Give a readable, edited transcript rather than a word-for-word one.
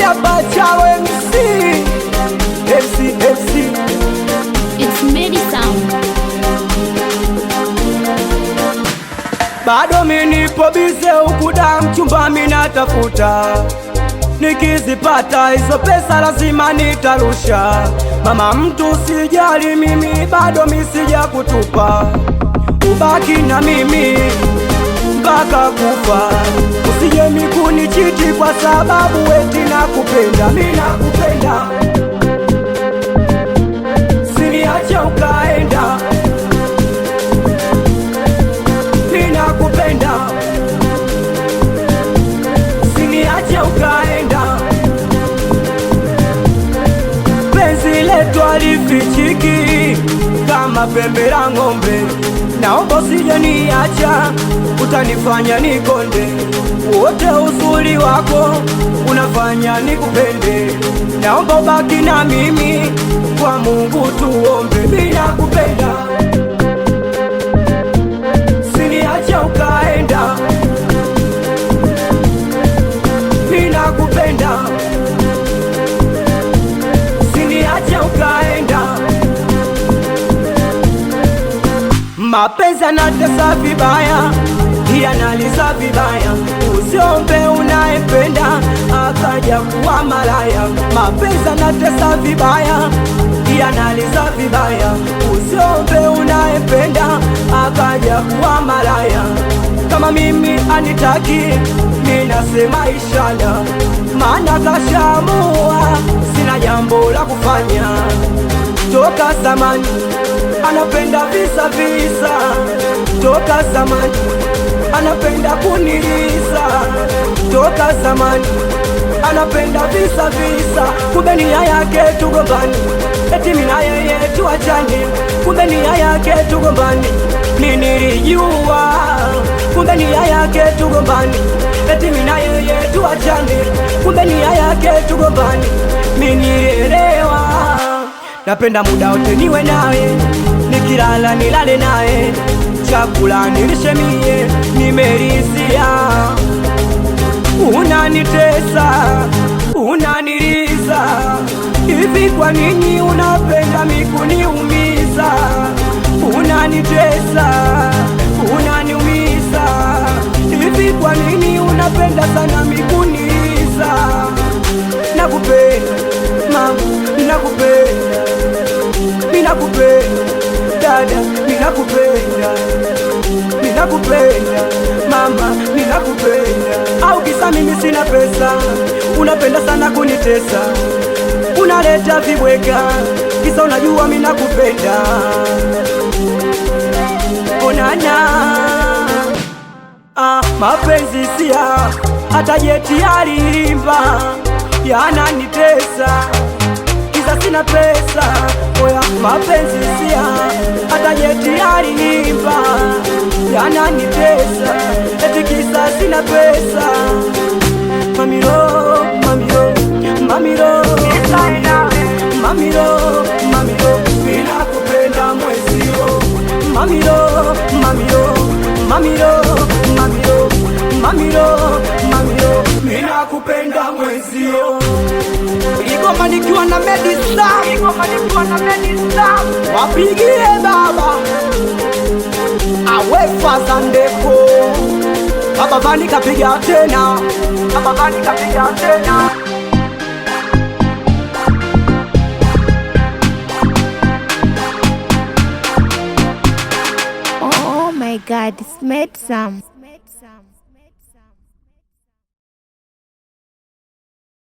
hapa Chao MC. It's Medi Sound. Bado mimi nipo bize ukuda mchumba mimi natafuta, nikizipata hizo pesa lazima nitarusha. Mama mtu sijali, mimi bado misija kutupa, ubaki na mimi mpaka kufa. Usije mikunichiti kwa sababu eti nakupenda. Mimi nakupenda, siniache ukaenda. Mimi nakupenda, siniache ukaenda. Penzi letu halifichiki kama pembe la ng'ombe, naomba usije niacha, utanifanya nikonde. Wote uzuri wako unafanya nikupende, naomba ubaki na mimi, kwa Mungu tuombe. Mimi nakupenda, siniache ukaenda. Mimi nakupenda, siniache ukaenda. Mapenzi yanatesa vibaya, yanaliza vibaya. Usiombe unayempenda akaja kuwa malaya. Mapenzi yanatesa vibaya, yanaliza vibaya. Usiombe unayempenda akaja kuwa malaya. Kama mimi anitaki, mimi nasema inshallah, maana kashamua, sina jambo la kufanya. Toka zamani anapenda visa visa, toka zamani anapenda kuniliza, toka zamani anapenda visa visa. Kumbe nia yake tugombani, eti mimi na yeye tuachane. Kumbe nia yake tugombani, mimi nilijua. Kumbe nia yake tugombani, eti mimi na yeye tuachane. Kumbe nia yake tugombani, mimi nielewa. Napenda muda wote niwe naye, nikilala nilale naye, chakula nilishe mie, nimerizia. Unanitesa, unaniliza, hivi kwa nini unapenda mikuniumiza? Unanitesa, unaniumiza, hivi kwa nini unapenda sana mikuniliza? Nakupenda mama, nakupenda, mimi nakupenda dada, mimi nakupenda, mimi nakupenda mama, mimi nakupenda. Au kisa mimi sina pesa, unapenda sana kunitesa, unaleta vibweka, kisa unajua mimi nakupenda. Onana mapenzi sia, hata jeti alimba, yananitesa kisa sina pesa. Oya mapenzi sia, hata jeti alimba, yananitesa eti kisa sina pesa. Mamiro, mamiro, mamiro, mamiro, mamiro, mimi nakupenda mwezio. Mamiro, mamiro, mamiro, mamiro, mamiro, mamiro, mimi nakupenda mwezio. Igoma nikiwa na Medi Sound, wapigie baba awe fazandeko. Baba Vani kapiga tena, Baba Vani kapiga tena. Oh my God, it's Medi Sound.